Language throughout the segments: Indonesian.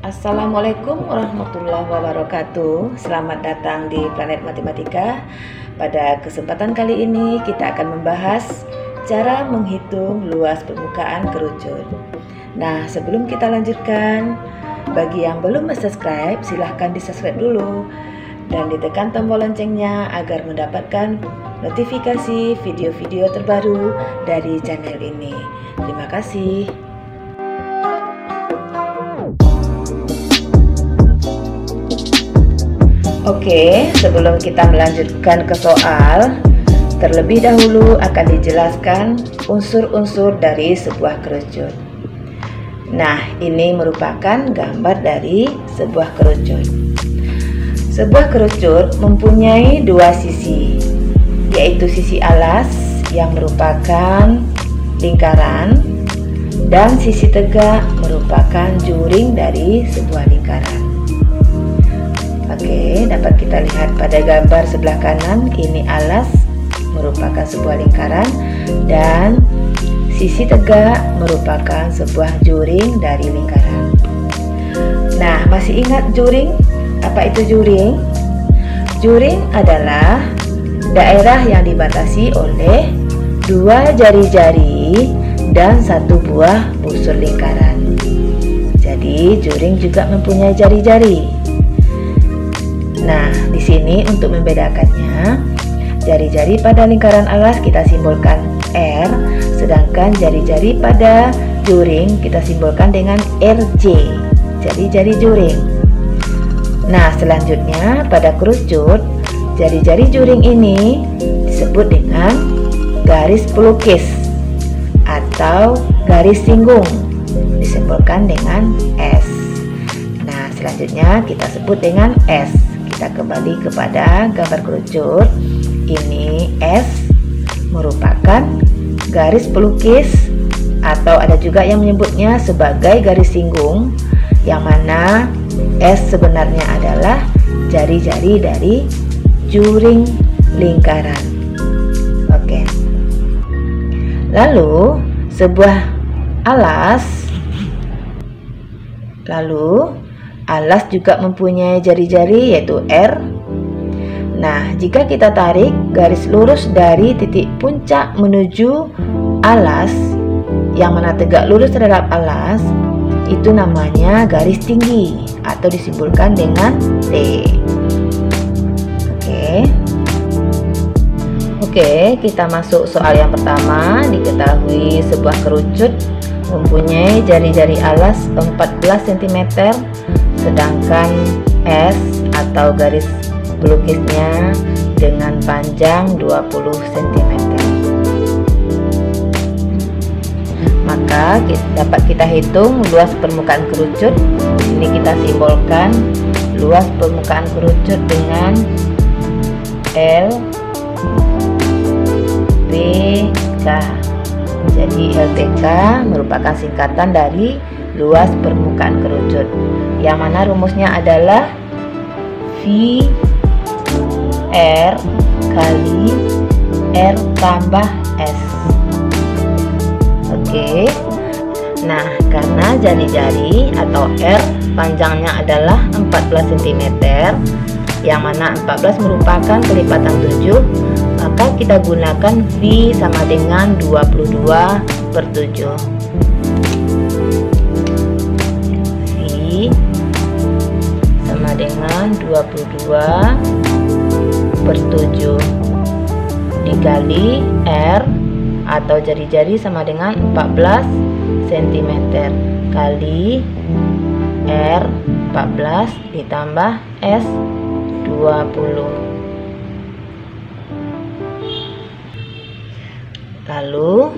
Assalamualaikum warahmatullahi wabarakatuh. Selamat datang di Planet Matematika. Pada kesempatan kali ini kita akan membahas cara menghitung luas permukaan kerucut. Nah, sebelum kita lanjutkan, bagi yang belum subscribe, silahkan di-subscribe dulu dan ditekan tombol loncengnya agar mendapatkan notifikasi video-video terbaru dari channel ini. Terima kasih. Oke, sebelum kita melanjutkan ke soal, terlebih dahulu akan dijelaskan unsur-unsur dari sebuah kerucut. Nah, ini merupakan gambar dari sebuah kerucut. Sebuah kerucut mempunyai dua sisi, yaitu sisi alas yang merupakan lingkaran dan sisi tegak merupakan juring dari sebuah lingkaran. Oke, dapat kita lihat pada gambar sebelah kanan, ini alas merupakan sebuah lingkaran dan sisi tegak merupakan sebuah juring dari lingkaran. Nah, masih ingat juring? Apa itu juring? Juring adalah daerah yang dibatasi oleh dua jari-jari dan satu buah busur lingkaran. Jadi, juring juga mempunyai jari-jari. Nah, di sini untuk membedakannya, jari-jari pada lingkaran alas kita simbolkan R, sedangkan jari-jari pada juring kita simbolkan dengan RJ. Jadi jari juring. Nah, selanjutnya pada kerucut, jari-jari juring ini disebut dengan garis pelukis atau garis singgung, disimbolkan dengan S. Nah, selanjutnya kita sebut dengan S. Kita kembali kepada gambar kerucut. Ini S merupakan garis pelukis atau ada juga yang menyebutnya sebagai garis singgung, yang mana S sebenarnya adalah jari-jari dari juring lingkaran. Oke. Lalu sebuah alas alas juga mempunyai jari-jari yaitu R. Nah, jika kita tarik garis lurus dari titik puncak menuju alas, yang mana tegak lurus terhadap alas, itu namanya garis tinggi atau disimbolkan dengan T. Oke, kita masuk soal yang pertama. Diketahui sebuah kerucut mempunyai jari-jari alas 14 cm, sedangkan S atau garis pelukisnya dengan panjang 20 cm. Maka dapat kita hitung luas permukaan kerucut. Ini kita simbolkan luas permukaan kerucut dengan LPK. Jadi LPK merupakan singkatan dari luas permukaan kerucut, yang mana rumusnya adalah V R kali R tambah S. Oke. Nah, karena jari-jari atau R panjangnya adalah 14 cm, yang mana 14 merupakan kelipatan 7, maka kita gunakan V sama dengan 22/7. Sama dengan 22/7 dikali R atau jari-jari sama dengan 14 cm kali R 14 ditambah S 20. Lalu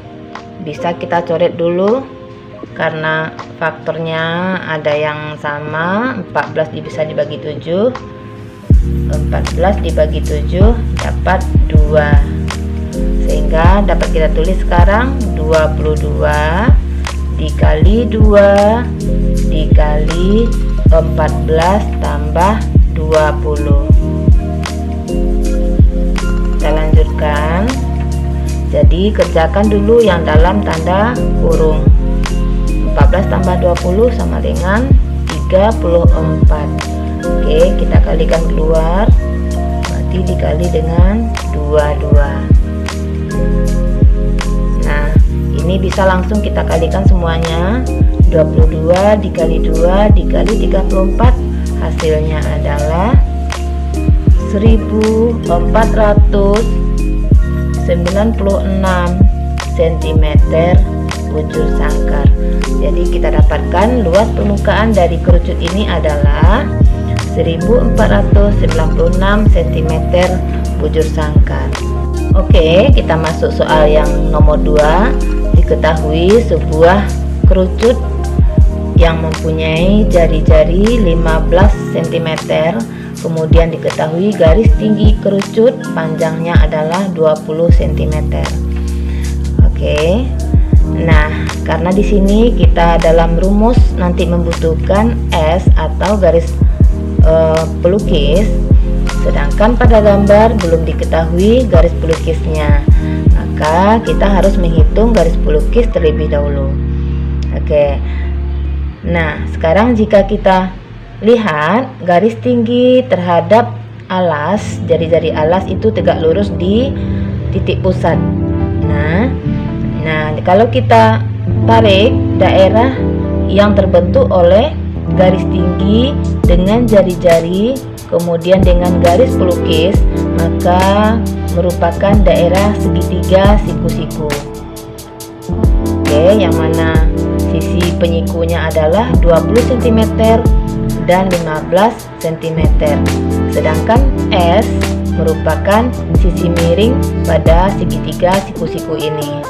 bisa kita coret dulu karena faktornya ada yang sama. 14 bisa dibagi 7, 14 dibagi 7 dapat 2, sehingga dapat kita tulis sekarang 22 dikali 2 dikali 14 tambah 20. Kita lanjutkan. Jadi kerjakan dulu yang dalam tanda kurung. 14 tambah 20 sama dengan 34. Oke, kita kalikan keluar, berarti dikali dengan 22. Nah, ini bisa langsung kita kalikan semuanya. 22 dikali 2 dikali 34, hasilnya adalah 1496 cm bujur sangkar. Jadi kita dapatkan luas permukaan dari kerucut ini adalah 1496 cm bujur sangkar. Oke, kita masuk soal yang nomor 2. Diketahui sebuah kerucut yang mempunyai jari-jari 15 cm, kemudian diketahui garis tinggi kerucut panjangnya adalah 20 cm. Oke. Nah, karena di sini kita dalam rumus nanti membutuhkan S atau garis pelukis, sedangkan pada gambar belum diketahui garis pelukisnya, maka kita harus menghitung garis pelukis terlebih dahulu. Oke. Nah, sekarang jika kita lihat garis tinggi terhadap alas, jari-jari alas itu tegak lurus di titik pusat. Nah, kalau kita tarik daerah yang terbentuk oleh garis tinggi dengan jari-jari kemudian dengan garis pelukis, maka merupakan daerah segitiga siku-siku. Oke, yang mana sisi penyikunya adalah 20 cm dan 15 cm. Sedangkan S merupakan sisi miring pada segitiga siku-siku ini.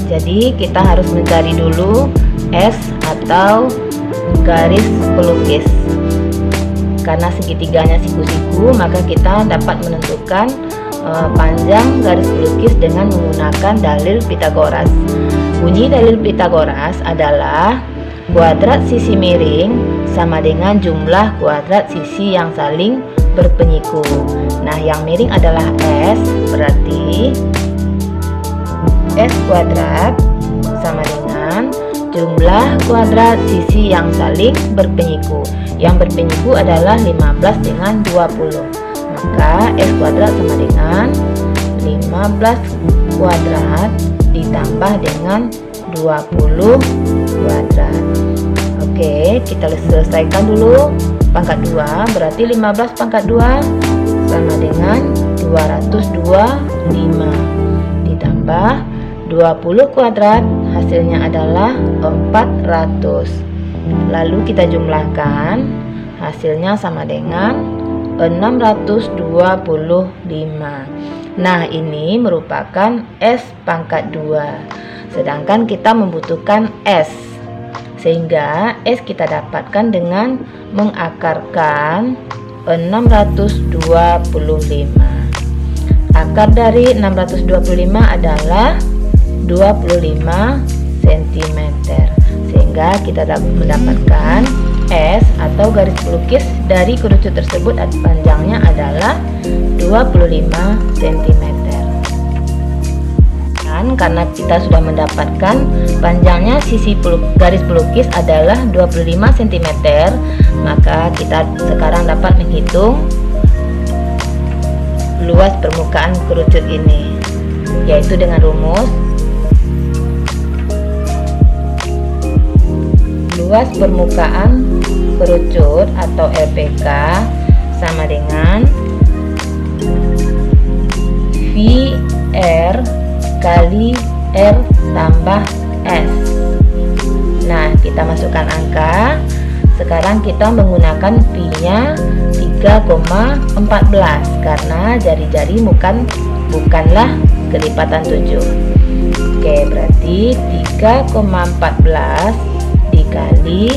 Jadi kita harus mencari dulu S atau garis pelukis. Karena segitiganya siku-siku, maka kita dapat menentukan panjang garis pelukis dengan menggunakan dalil Pythagoras. Bunyi dalil Pythagoras adalah kuadrat sisi miring sama dengan jumlah kuadrat sisi yang saling berpenyiku. Nah, yang miring adalah S, berarti S kuadrat sama dengan jumlah kuadrat sisi yang saling berpenyiku. Yang berpenyiku adalah 15 dengan 20. Maka S kuadrat sama dengan 15 kuadrat ditambah dengan 20 kuadrat. Oke, kita selesaikan dulu. Pangkat 2 berarti 15 pangkat 2 sama dengan 225 ditambah 20 kuadrat, hasilnya adalah 400. Lalu kita jumlahkan, hasilnya sama dengan 625. Nah, ini merupakan S pangkat 2. Sedangkan kita membutuhkan S, sehingga S kita dapatkan dengan mengakarkan 625. Akar dari 625 adalah 25 cm, sehingga kita dapat mendapatkan S atau garis pelukis dari kerucut tersebut panjangnya adalah 25 cm. Dan karena kita sudah mendapatkan panjangnya sisi garis pelukis adalah 25 cm, maka kita sekarang dapat menghitung luas permukaan kerucut ini, yaitu dengan rumus luas permukaan kerucut atau LPK sama dengan VR kali R tambah S. Nah, kita masukkan angka. Sekarang kita menggunakan V-nya 3,14 karena jari-jari bukanlah kelipatan 7. Oke, berarti 3,14 dikali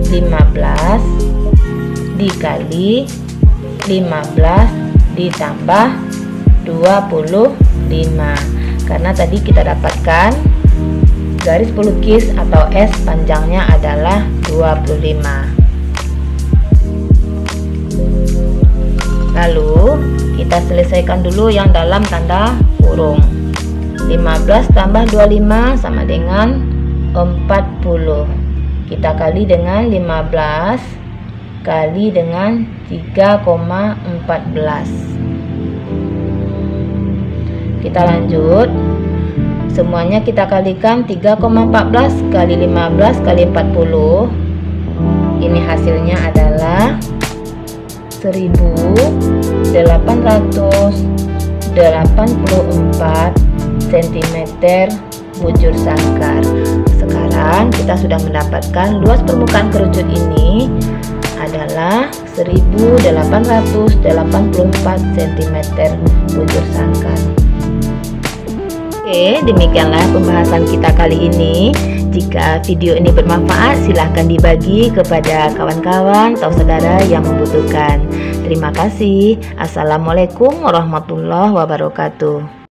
15 dikali 15 ditambah 25. Karena tadi kita dapatkan garis pelukis atau S panjangnya adalah 25. Lalu kita selesaikan dulu yang dalam tanda kurung. 15 tambah 25 sama dengan 40. kita kali dengan 15 kali dengan 3,14. Kita lanjut. Semuanya kita kalikan 3,14 kali 15 kali 40. Ini hasilnya adalah 1884 cm bujur sangkar. Sekarang kita sudah mendapatkan luas permukaan kerucut ini adalah 1884 cm bujur sangkar. Oke, demikianlah pembahasan kita kali ini. Jika video ini bermanfaat, silahkan dibagi kepada kawan-kawan atau saudara yang membutuhkan. Terima kasih. Assalamualaikum warahmatullahi wabarakatuh.